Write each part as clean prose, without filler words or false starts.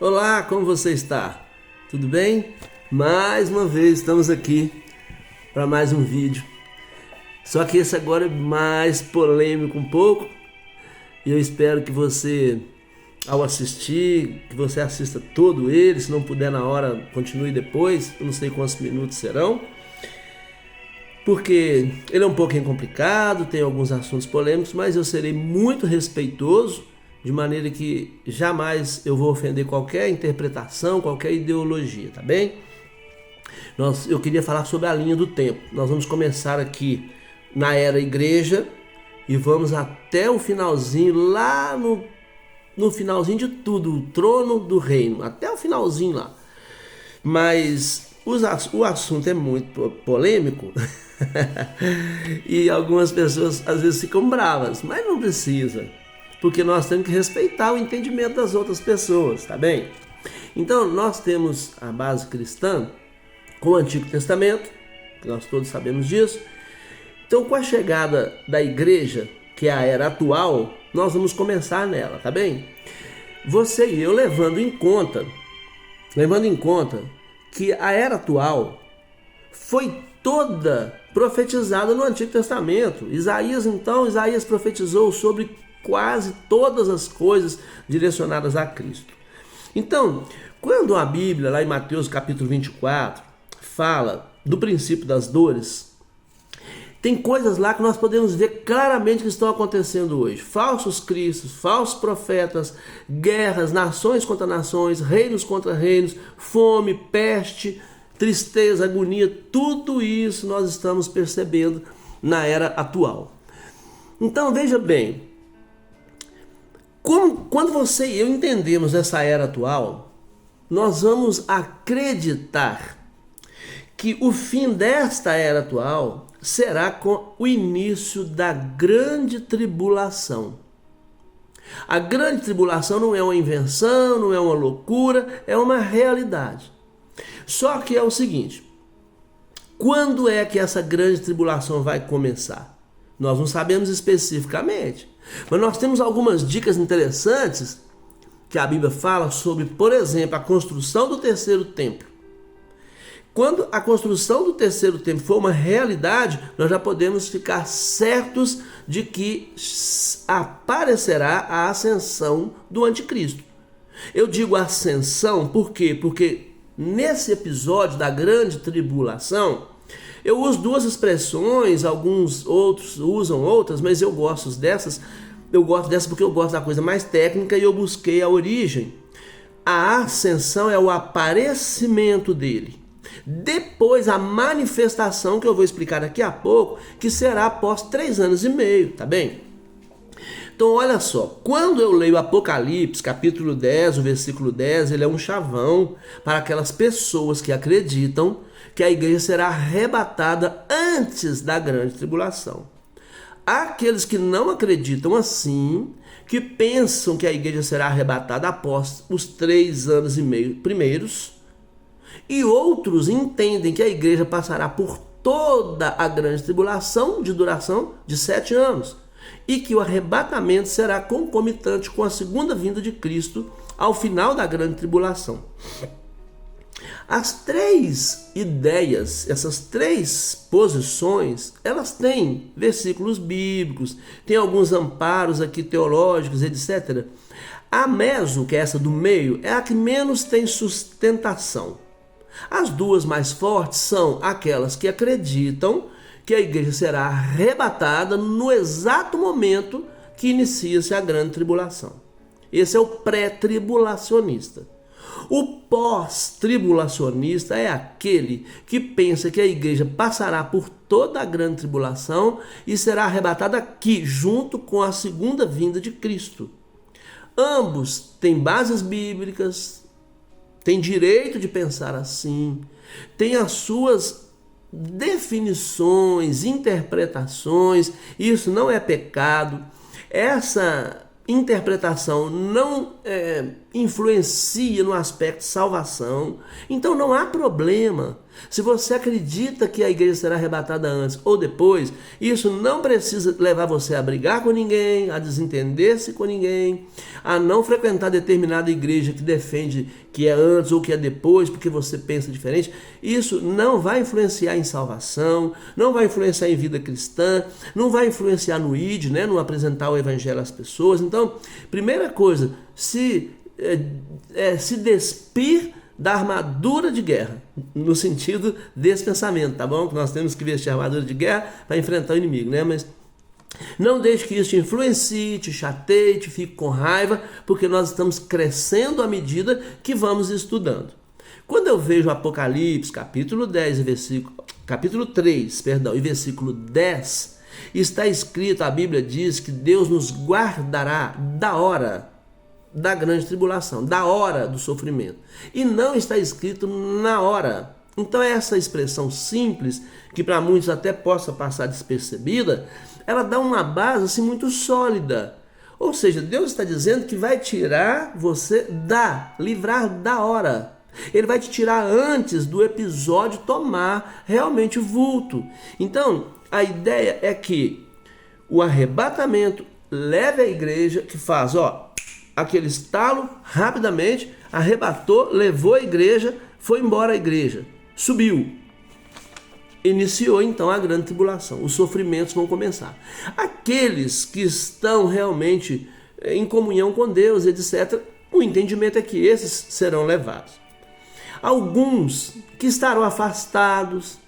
Olá, como você está? Tudo bem? Mais uma vez estamos aqui para mais um vídeo. Só que esse agora é mais polêmico um pouco. E eu espero que você, ao assistir, que você assista todo ele. Se não puder na hora, continue depois. Eu não sei quantos minutos serão. Porque ele é um pouquinho complicado, tem alguns assuntos polêmicos, mas eu serei muito respeitoso, de maneira que jamais eu vou ofender qualquer interpretação, qualquer ideologia, tá bem? Eu queria falar sobre a linha do tempo. Nós vamos começar aqui na era igreja e vamos até o finalzinho, lá no finalzinho de tudo, o trono do reino, até o finalzinho lá. Mas o assunto é muito polêmico e algumas pessoas às vezes ficam bravas, mas não precisa, porque nós temos que respeitar o entendimento das outras pessoas, tá bem? Então nós temos a base cristã com o Antigo Testamento, que nós todos sabemos disso. Então, com a chegada da igreja, que é a era atual, nós vamos começar nela, tá bem? Você e eu levando em conta que a era atual foi toda profetizada no Antigo Testamento. Isaías profetizou sobre quase todas as coisas direcionadas a Cristo. Então, quando a Bíblia, lá em Mateus capítulo 24, fala do princípio das dores, tem coisas lá que nós podemos ver claramente que estão acontecendo hoje. Falsos cristos, falsos profetas, guerras, nações contra nações, reinos contra reinos, fome, peste, tristeza, agonia, tudo isso nós estamos percebendo na era atual. Então veja bem, quando você e eu entendemos essa era atual, nós vamos acreditar que o fim desta era atual será com o início da grande tribulação. A grande tribulação não é uma invenção, não é uma loucura, é uma realidade. Só que é o seguinte, quando é que essa grande tribulação vai começar? Nós não sabemos especificamente, mas nós temos algumas dicas interessantes que a Bíblia fala sobre, por exemplo, a construção do terceiro templo. Quando a construção do terceiro templo for uma realidade, nós já podemos ficar certos de que aparecerá a ascensão do anticristo. Eu digo ascensão por quê? Porque nesse episódio da grande tribulação, eu uso duas expressões, alguns outros usam outras, mas eu gosto dessas. Eu gosto dessa porque eu gosto da coisa mais técnica e eu busquei a origem. A ascensão é o aparecimento dele. Depois a manifestação, que eu vou explicar daqui a pouco, que será após 3 anos e meio, tá bem? Então olha só, quando eu leio Apocalipse, capítulo 10, o versículo 10, ele é um chavão para aquelas pessoas que acreditam que a igreja será arrebatada antes da grande tribulação. Há aqueles que não acreditam assim, que pensam que a igreja será arrebatada após os 3 anos e meio primeiros, e outros entendem que a igreja passará por toda a grande tribulação de duração de 7 anos e que o arrebatamento será concomitante com a segunda vinda de Cristo ao final da grande tribulação. As 3 ideias, essas 3 posições, elas têm versículos bíblicos, tem alguns amparos aqui teológicos, etc. A meso, que é essa do meio, é a que menos tem sustentação. As 2 mais fortes são aquelas que acreditam que a igreja será arrebatada no exato momento que inicia-se a grande tribulação. Esse é o pré-tribulacionista. O pós-tribulacionista é aquele que pensa que a igreja passará por toda a grande tribulação e será arrebatada aqui, junto com a segunda vinda de Cristo. Ambos têm bases bíblicas, têm direito de pensar assim, têm as suas definições, interpretações, isso não é pecado. Essa interpretação não influencia no aspecto de salvação, então não há problema. Se você acredita que a igreja será arrebatada antes ou depois, isso não precisa levar você a brigar com ninguém, a desentender-se com ninguém, a não frequentar determinada igreja que defende que é antes ou que é depois, porque você pensa diferente. Isso não vai influenciar em salvação, não vai influenciar em vida cristã, não vai influenciar no ID, né, no apresentar o evangelho às pessoas. Então, primeira coisa, se despir da armadura de guerra, no sentido desse pensamento, tá bom? Que nós temos que vestir a armadura de guerra para enfrentar o inimigo, né? Mas não deixe que isso te influencie, te chateie, te fique com raiva, porque nós estamos crescendo à medida que vamos estudando. Quando eu vejo Apocalipse, capítulo 3, e versículo 10, está escrito, a Bíblia diz que Deus nos guardará da hora da grande tribulação, da hora do sofrimento. E não está escrito na hora. Então essa expressão simples, que para muitos até possa passar despercebida, ela dá uma base assim, muito sólida. Ou seja, Deus está dizendo que vai tirar você livrar da hora. Ele vai te tirar antes do episódio tomar realmente vulto. Então, a ideia é que o arrebatamento leve a igreja, que faz, aquele estalo, rapidamente, arrebatou, levou a igreja, foi embora a igreja, subiu. Iniciou então a grande tribulação, os sofrimentos vão começar. Aqueles que estão realmente em comunhão com Deus, etc., o entendimento é que esses serão levados. Alguns que estarão afastados,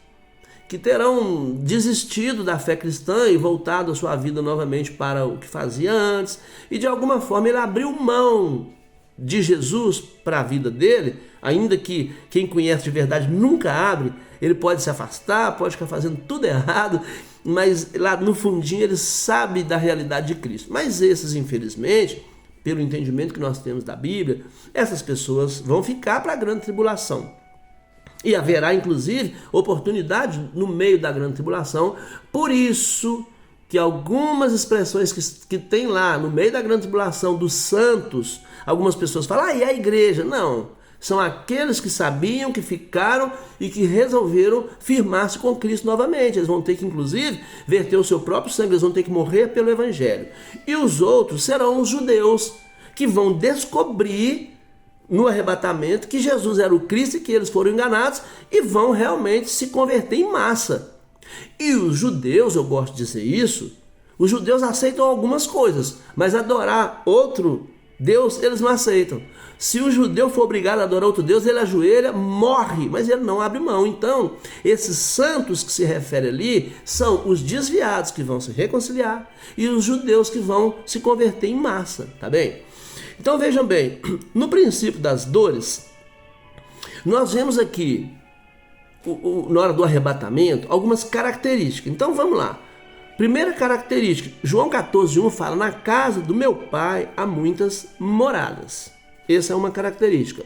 que terão desistido da fé cristã e voltado a sua vida novamente para o que fazia antes, e de alguma forma ele abriu mão de Jesus para a vida dele, ainda que quem conhece de verdade nunca abre. Ele pode se afastar, pode ficar fazendo tudo errado, mas lá no fundinho ele sabe da realidade de Cristo. Mas esses, infelizmente, pelo entendimento que nós temos da Bíblia, essas pessoas vão ficar para a grande tribulação. E haverá, inclusive, oportunidade no meio da grande tribulação. Por isso que algumas expressões que tem lá no meio da grande tribulação dos santos, algumas pessoas falam, e a igreja? Não, são aqueles que sabiam, que ficaram e que resolveram firmar-se com Cristo novamente. Eles vão ter que, inclusive, verter o seu próprio sangue, eles vão ter que morrer pelo evangelho. E os outros serão os judeus, que vão descobrir no arrebatamento que Jesus era o Cristo e que eles foram enganados e vão realmente se converter em massa. E os judeus, eu gosto de dizer isso, os judeus aceitam algumas coisas, mas adorar outro Deus eles não aceitam. Se o judeu for obrigado a adorar outro Deus, ele ajoelha, morre, mas ele não abre mão. Então, esses santos que se refere ali são os desviados que vão se reconciliar e os judeus que vão se converter em massa, tá bem? Então vejam bem, no princípio das dores, nós vemos aqui, na hora do arrebatamento, algumas características. Então vamos lá. Primeira característica, João 14:1 fala, na casa do meu pai há muitas moradas. Essa é uma característica.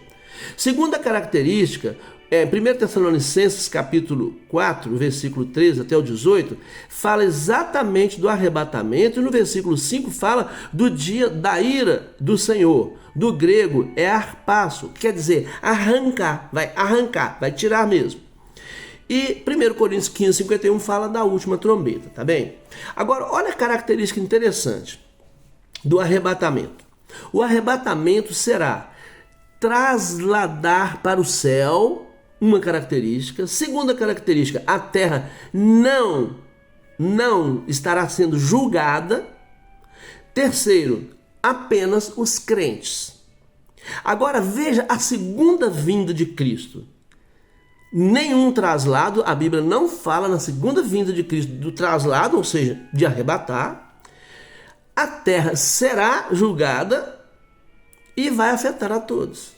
Segunda característica, 1 Tessalonicenses capítulo 4, versículo 13 até o 18, fala exatamente do arrebatamento, e no versículo 5 fala do dia da ira do Senhor. Do grego é arpasso, que quer dizer arrancar, vai tirar mesmo. E 1 Coríntios 15:51 fala da última trombeta, tá bem? Agora, olha a característica interessante do arrebatamento. O arrebatamento será trasladar para o céu, uma característica. Segunda característica, a terra não estará sendo julgada. Terceiro, apenas os crentes. Agora veja a segunda vinda de Cristo. Nenhum traslado, a Bíblia não fala na segunda vinda de Cristo do traslado, ou seja, de arrebatar. A terra será julgada e vai afetar a todos.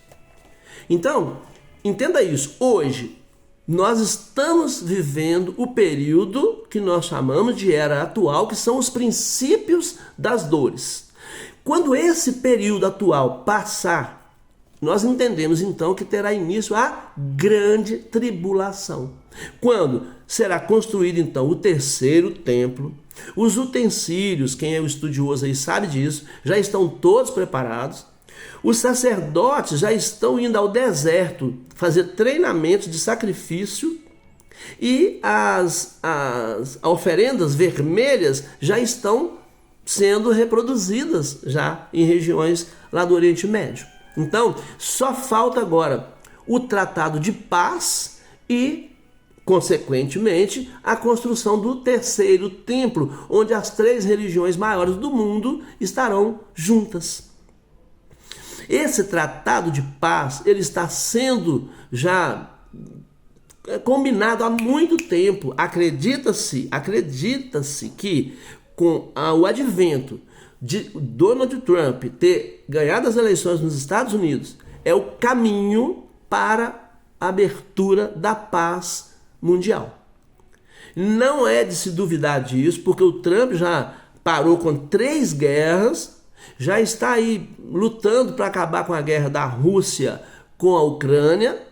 Então, entenda isso. Hoje, nós estamos vivendo o período que nós chamamos de era atual, que são os princípios das dores. Quando esse período atual passar, nós entendemos então que terá início a grande tribulação. Quando será construído então o terceiro templo, os utensílios, quem é o estudioso aí sabe disso, já estão todos preparados. Os sacerdotes já estão indo ao deserto fazer treinamentos de sacrifício E as oferendas vermelhas já estão sendo reproduzidas já em regiões lá do Oriente Médio. Então, só falta agora o tratado de paz e, consequentemente, a construção do terceiro templo, onde as 3 religiões maiores do mundo estarão juntas. Esse tratado de paz, ele está sendo já combinado há muito tempo. Acredita-se que com o advento de Donald Trump ter ganhado as eleições nos Estados Unidos, é o caminho para a abertura da paz mundial. Não é de se duvidar disso, porque o Trump já parou com 3 guerras, já está aí lutando para acabar com a guerra da Rússia com a Ucrânia,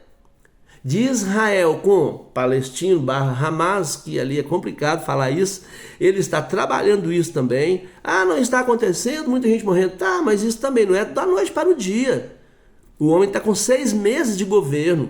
de Israel com Palestino / Hamas, que ali é complicado falar isso, ele está trabalhando isso também. Não está acontecendo, muita gente morrendo. Tá, mas isso também não é da noite para o dia. O homem está com 6 meses de governo.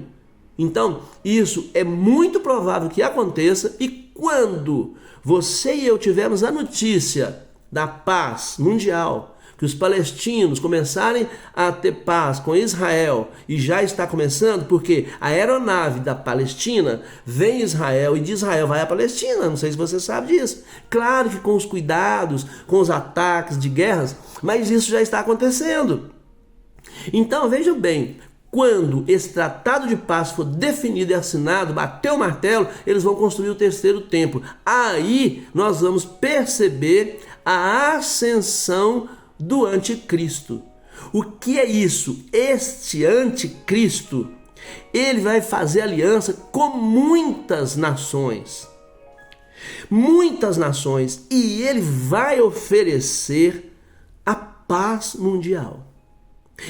Então, isso é muito provável que aconteça, e quando você e eu tivermos a notícia da paz mundial, que os palestinos começarem a ter paz com Israel, e já está começando, porque a aeronave da Palestina vem em Israel e de Israel vai à Palestina, não sei se você sabe disso. Claro que com os cuidados, com os ataques de guerras, mas isso já está acontecendo. Então veja bem, quando esse tratado de paz for definido e assinado, bater o martelo, eles vão construir o terceiro templo. Aí nós vamos perceber a ascensão do anticristo. O que é isso? Este anticristo, ele vai fazer aliança com muitas nações, e ele vai oferecer a paz mundial.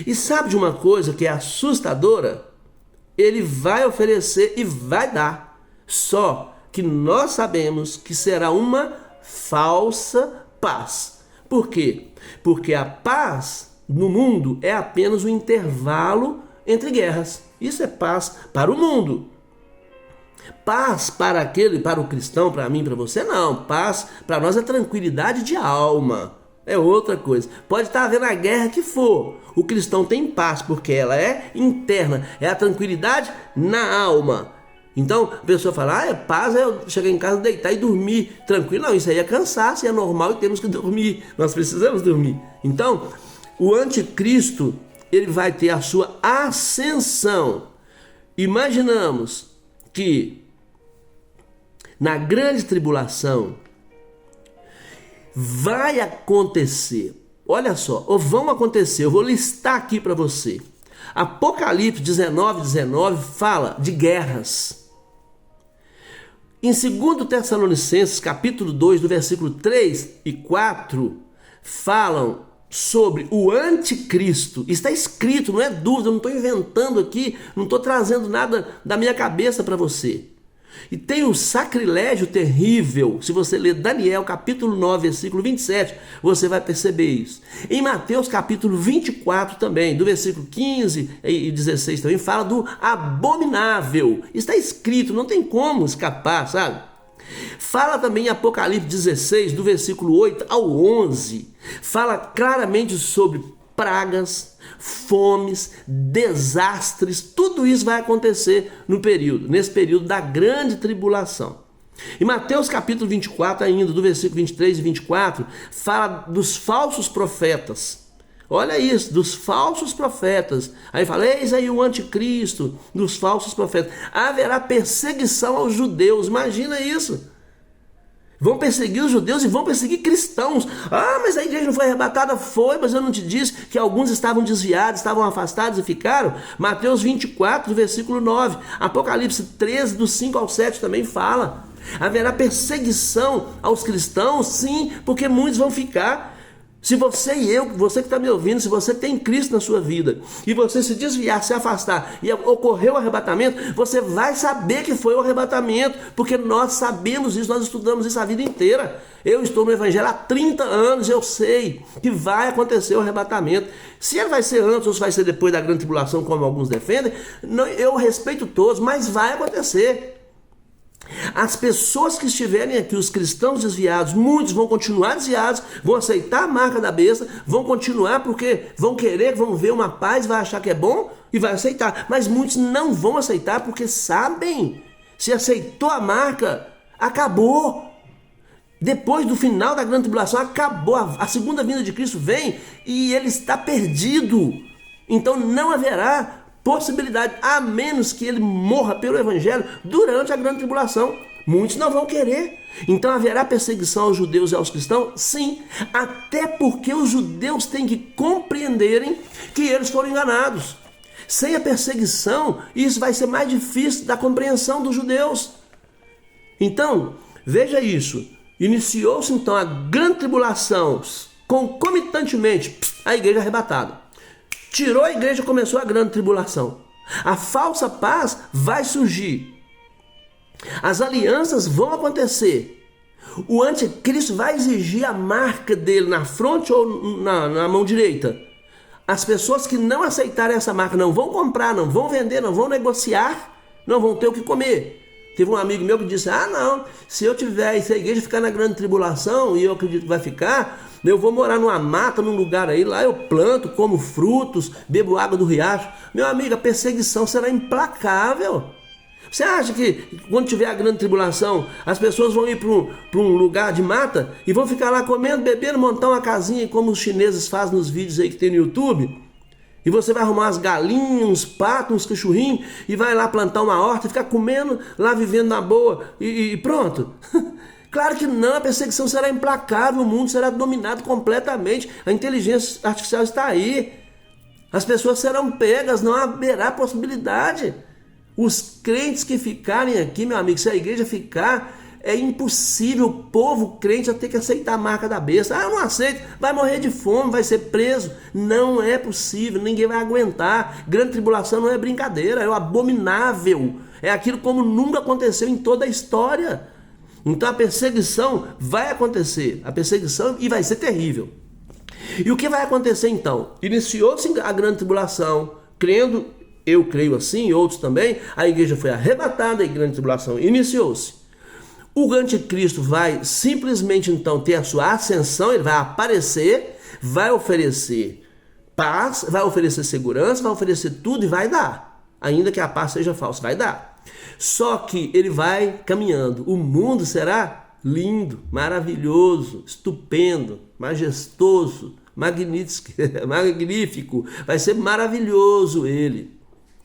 E sabe de uma coisa que é assustadora? Ele vai oferecer e vai dar, só que nós sabemos que será uma falsa paz. Por quê? Porque a paz no mundo é apenas um intervalo entre guerras. Isso é paz para o mundo. Paz para o cristão, para mim, para você, não. Paz para nós é tranquilidade de alma. É outra coisa. Pode estar havendo a guerra que for. O cristão tem paz, porque ela é interna. É a tranquilidade na alma. Então a pessoa fala, paz é eu chegar em casa, deitar e dormir tranquilo. Não, isso aí é cansaço, é normal e temos que dormir. Nós precisamos dormir. Então, o anticristo, ele vai ter a sua ascensão. Imaginamos que na grande tribulação vai acontecer, olha só, ou vão acontecer, eu vou listar aqui para você. Apocalipse 19:19 fala de guerras. Em 2 Tessalonicenses, capítulo 2, do versículo 3 e 4, falam sobre o anticristo. Está escrito, não é dúvida, eu não estou inventando aqui, não estou trazendo nada da minha cabeça para você. E tem um sacrilégio terrível. Se você ler Daniel capítulo 9, versículo 27, você vai perceber isso. Em Mateus capítulo 24 também, do versículo 15 e 16 também, fala do abominável. Está escrito, não tem como escapar, sabe? Fala também em Apocalipse 16, do versículo 8 ao 11. Fala claramente sobre pragas, fomes, desastres, tudo isso vai acontecer nesse período da grande tribulação. Em Mateus capítulo 24 ainda, do versículo 23 e 24, fala dos falsos profetas. Olha isso, dos falsos profetas. Aí fala, eis aí o anticristo, dos falsos profetas. Haverá perseguição aos judeus, imagina isso. Vão perseguir os judeus e vão perseguir cristãos. Mas a igreja não foi arrebatada? Foi, mas eu não te disse que alguns estavam desviados, estavam afastados e ficaram? Mateus 24, do versículo 9. Apocalipse 13, do 5 ao 7 também fala. Haverá perseguição aos cristãos? Sim, porque muitos vão ficar. Se você e eu, você que está me ouvindo, se você tem Cristo na sua vida e você se desviar, se afastar e ocorrer o arrebatamento, você vai saber que foi o arrebatamento, porque nós sabemos isso, nós estudamos isso a vida inteira. Eu estou no Evangelho há 30 anos, eu sei que vai acontecer o arrebatamento. Se ele vai ser antes ou se vai ser depois da grande tribulação, como alguns defendem, eu respeito todos, mas vai acontecer. As pessoas que estiverem aqui, os cristãos desviados, muitos vão continuar desviados, vão aceitar a marca da besta, vão continuar porque vão querer, vão ver uma paz, vai achar que é bom e vai aceitar. Mas muitos não vão aceitar porque sabem, se aceitou a marca, acabou. Depois do final da grande tribulação, acabou. A segunda vinda de Cristo vem e ele está perdido. Então não haverá possibilidade, a menos que ele morra pelo evangelho durante a grande tribulação. Muitos não vão querer. Então haverá perseguição aos judeus e aos cristãos? Sim, até porque os judeus têm que compreenderem que eles foram enganados. Sem a perseguição, isso vai ser mais difícil da compreensão dos judeus. Então, veja isso. Iniciou-se então a grande tribulação, concomitantemente, a igreja arrebatada. Tirou a igreja, começou a grande tribulação. A falsa paz vai surgir. As alianças vão acontecer. O anticristo vai exigir a marca dele na fronte ou na mão direita. As pessoas que não aceitarem essa marca não vão comprar, não vão vender, não vão negociar, não vão ter o que comer. Teve um amigo meu que disse, não, se a igreja ficar na grande tribulação, e eu acredito que vai ficar, eu vou morar numa mata, num lugar aí, lá eu planto, como frutos, bebo água do riacho. Meu amigo, a perseguição será implacável. Você acha que quando tiver a grande tribulação, as pessoas vão ir para um lugar de mata e vão ficar lá comendo, bebendo, montar uma casinha como os chineses fazem nos vídeos aí que tem no YouTube? E você vai arrumar umas galinhas, uns patos, uns cachorrinhos e vai lá plantar uma horta e ficar comendo, lá vivendo na boa e pronto. Claro que não, a perseguição será implacável, o mundo será dominado completamente, a inteligência artificial está aí, as pessoas serão pegas, não haverá possibilidade. Os crentes que ficarem aqui, meu amigo, se a igreja ficar, é impossível, o povo crente vai ter que aceitar a marca da besta. Eu não aceito, vai morrer de fome, vai ser preso. Não é possível, ninguém vai aguentar. Grande tribulação não é brincadeira, é o abominável. É aquilo como nunca aconteceu em toda a história. Então a perseguição vai acontecer, a perseguição e vai ser terrível. E o que vai acontecer então? Iniciou-se a grande tribulação, eu creio assim, outros também, a igreja foi arrebatada, a grande tribulação iniciou-se. O anticristo vai simplesmente então ter a sua ascensão, ele vai aparecer, vai oferecer paz, vai oferecer segurança, vai oferecer tudo e vai dar. Ainda que a paz seja falsa, vai dar. Só que ele vai caminhando, o mundo será lindo, maravilhoso, estupendo, majestoso, magnífico, vai ser maravilhoso ele.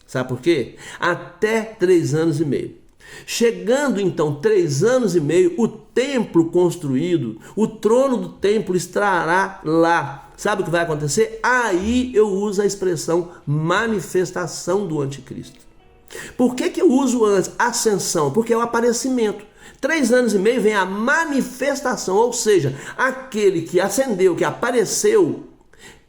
Sabe por quê? Até 3 anos e meio. Chegando então 3 anos e meio, o templo construído, o trono do templo estará lá. Sabe o que vai acontecer? Aí eu uso a expressão manifestação do anticristo. Por que eu uso antes ascensão? Porque é o aparecimento. 3 anos e meio vem a manifestação, ou seja, aquele que ascendeu, que apareceu,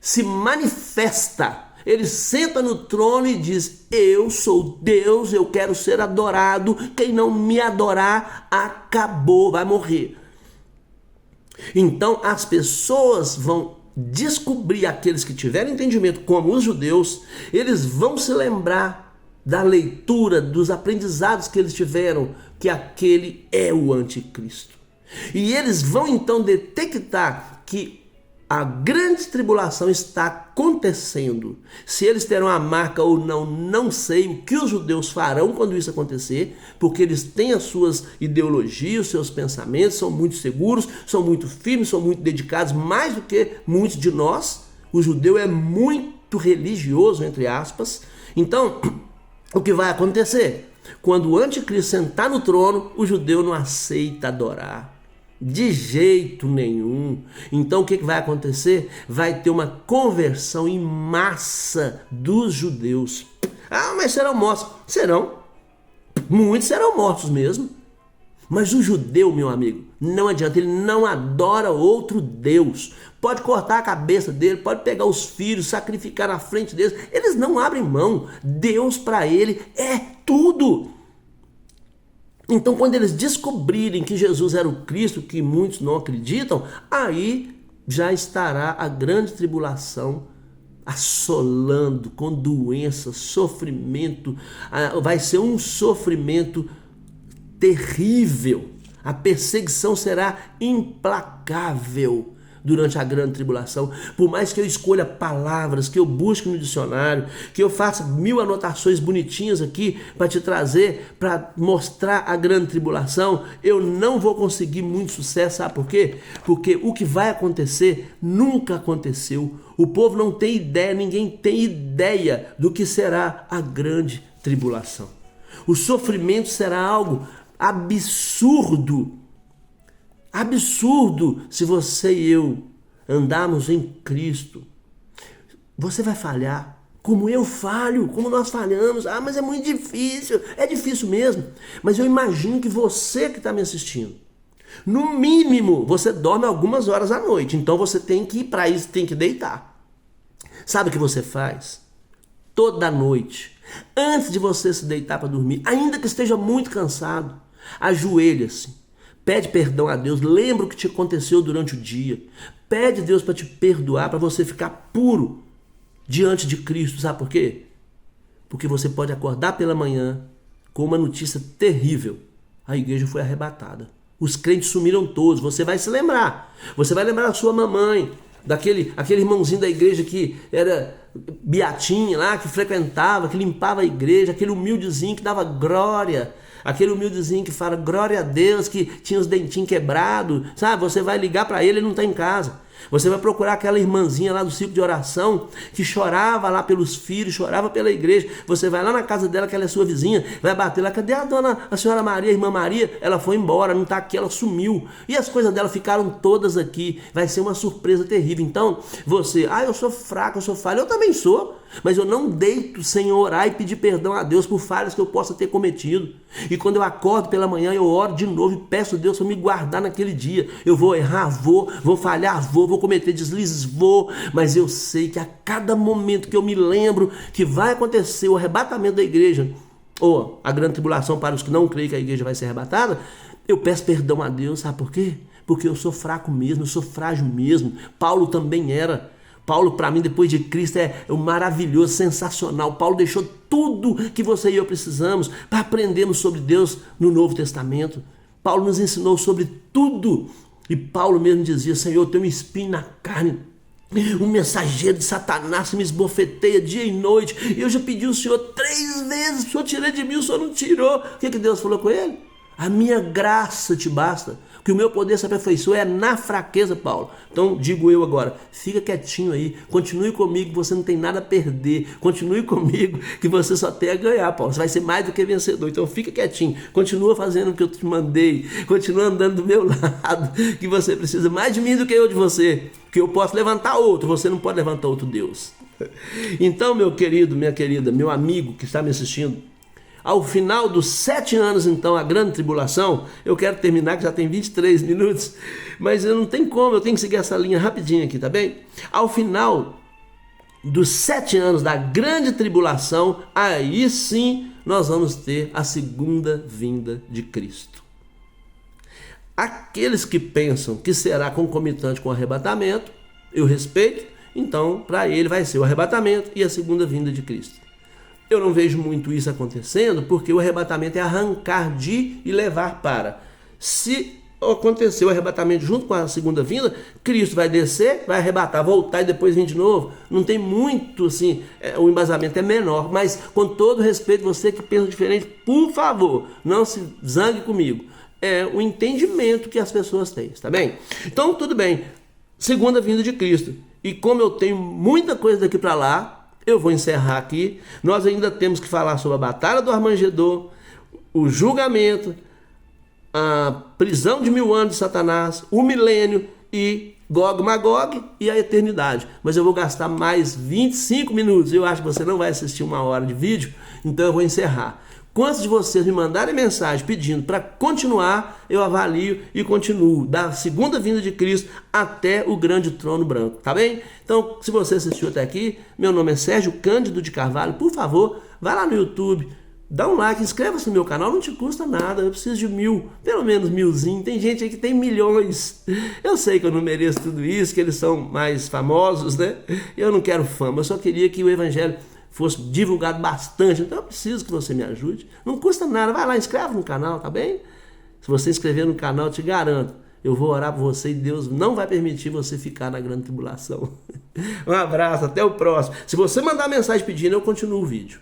se manifesta. Ele senta no trono e diz, eu sou Deus, eu quero ser adorado, quem não me adorar, acabou, vai morrer. Então as pessoas vão descobrir, aqueles que tiverem entendimento, como os judeus, eles vão se lembrar da leitura, dos aprendizados que eles tiveram, que aquele é o anticristo. E eles vão então detectar que a grande tribulação está acontecendo. Se eles terão a marca ou não, não sei. O que os judeus farão quando isso acontecer, porque eles têm as suas ideologias, os seus pensamentos, são muito seguros, são muito firmes, são muito dedicados, mais do que muitos de nós. O judeu é muito religioso, entre aspas. Então, o que vai acontecer? Quando o anticristo sentar no trono, o judeu não aceita adorar. De jeito nenhum. Então o que vai acontecer? Vai ter uma conversão em massa dos judeus. Mas serão mortos. Serão. Muitos serão mortos mesmo. Mas o judeu, meu amigo, não adianta. Ele não adora outro Deus. Pode cortar a cabeça dele, pode pegar os filhos, sacrificar na frente deles. Eles não abrem mão. Deus para ele é tudo. Então, quando eles descobrirem que Jesus era o Cristo, que muitos não acreditam, aí já estará a grande tribulação assolando, com doença, sofrimento. Vai ser um sofrimento terrível. A perseguição será implacável durante a grande tribulação. Por mais que eu escolha palavras, que eu busque no dicionário, que eu faça 1000 anotações bonitinhas aqui para te trazer, para mostrar a grande tribulação, eu não vou conseguir muito sucesso. Sabe por quê? Porque o que vai acontecer nunca aconteceu. O povo não tem ideia, ninguém tem ideia do que será a grande tribulação. O sofrimento será algo absurdo. Absurdo se você e eu andarmos em Cristo. Você vai falhar, como eu falho, como nós falhamos. Ah, mas é muito difícil. É difícil mesmo. Mas eu imagino que você que está me assistindo, no mínimo, você dorme algumas horas à noite. Então você tem que ir para isso, tem que deitar. Sabe o que você faz? Toda noite, antes de você se deitar para dormir, ainda que esteja muito cansado, ajoelha-se. Pede perdão a Deus, lembra o que te aconteceu durante o dia. Pede a Deus para te perdoar, para você ficar puro diante de Cristo. Sabe por quê? Porque você pode acordar pela manhã com uma notícia terrível. A igreja foi arrebatada. Os crentes sumiram todos. Você vai se lembrar. Você vai lembrar da sua mamãe, aquele irmãozinho da igreja que era beatinho lá, que frequentava, que limpava a igreja, aquele humildezinho que dava glória. Aquele humildezinho que fala glória a Deus, que tinha os dentinhos quebrados, sabe? Você vai ligar para ele não está em casa. Você vai procurar aquela irmãzinha lá do círculo de oração, que chorava lá pelos filhos, chorava pela igreja. Você vai lá na casa dela, que ela é sua vizinha, vai bater lá, cadê a senhora Maria, a irmã Maria? Ela foi embora, não está aqui, ela sumiu. E as coisas dela ficaram todas aqui. Vai ser uma surpresa terrível. Então, você, eu sou fraco, eu sou falho. Eu também sou. Mas eu não deito sem orar e pedir perdão a Deus por falhas que eu possa ter cometido. E quando eu acordo pela manhã, eu oro de novo e peço a Deus para me guardar naquele dia. Eu vou errar, vou falhar, vou cometer deslizes, mas eu sei que a cada momento que eu me lembro que vai acontecer o arrebatamento da igreja, ou a grande tribulação para os que não creem que a igreja vai ser arrebatada, eu peço perdão a Deus. Sabe por quê? Porque eu sou fraco mesmo, eu sou frágil mesmo. Paulo também era. Paulo, para mim, depois de Cristo, é um maravilhoso, sensacional. Paulo deixou tudo que você e eu precisamos para aprendermos sobre Deus no Novo Testamento. Paulo nos ensinou sobre tudo. E Paulo mesmo dizia, Senhor, eu tenho um espinho na carne, um mensageiro de Satanás que me esbofeteia dia e noite. E eu já pedi ao Senhor 3 vezes, o Senhor tirou de mim, o Senhor não tirou. O que Deus falou com ele? A minha graça te basta, que o meu poder se aperfeiçoa é na fraqueza, Paulo. Então digo eu agora, fica quietinho aí, continue comigo que você não tem nada a perder, continue comigo que você só tem a ganhar, Paulo, você vai ser mais do que vencedor. Então fica quietinho, continua fazendo o que eu te mandei, continua andando do meu lado, que você precisa mais de mim do que eu de você, que eu posso levantar outro, você não pode levantar outro Deus. Então, meu querido, minha querida, meu amigo que está me assistindo, ao final dos 7 anos, então, a grande tribulação, eu quero terminar, que já tem 23 minutos, mas eu não tenho como, eu tenho que seguir essa linha rapidinho aqui, tá bem? Ao final dos 7 anos da grande tribulação, aí sim nós vamos ter a segunda vinda de Cristo. Aqueles que pensam que será concomitante com o arrebatamento, eu respeito, então para ele vai ser o arrebatamento e a segunda vinda de Cristo. Eu não vejo muito isso acontecendo, porque o arrebatamento é arrancar de e levar para. Se acontecer o arrebatamento junto com a segunda vinda, Cristo vai descer, vai arrebatar, voltar e depois vir de novo. Não tem muito, assim, o embasamento é menor. Mas, com todo respeito, você que pensa diferente, por favor, não se zangue comigo. É o entendimento que as pessoas têm, tá bem? Então, tudo bem. Segunda vinda de Cristo. E como eu tenho muita coisa daqui para lá, eu vou encerrar aqui. Nós ainda temos que falar sobre a batalha do Armagedon, o julgamento, a prisão de 1000 anos de Satanás, o milênio e Gog e Magog e a eternidade. Mas eu vou gastar mais 25 minutos. Eu acho que você não vai assistir 1 hora de vídeo, então eu vou encerrar. Quantos de vocês me mandarem mensagem pedindo para continuar, eu avalio e continuo, da segunda vinda de Cristo até o grande trono branco, tá bem? Então, se você assistiu até aqui, meu nome é Sérgio Cândido de Carvalho, por favor, vai lá no YouTube, dá um like, inscreva-se no meu canal, não te custa nada, eu preciso de 1000, pelo menos 1000zinho, tem gente aí que tem milhões, eu sei que eu não mereço tudo isso, que eles são mais famosos, né? Eu não quero fama, eu só queria que o evangelho fosse divulgado bastante, então eu preciso que você me ajude, não custa nada, vai lá, inscreve no canal, tá bem? Se você inscrever no canal, eu te garanto, eu vou orar por você e Deus não vai permitir você ficar na grande tribulação. Um abraço, até o próximo. Se você mandar mensagem pedindo, eu continuo o vídeo.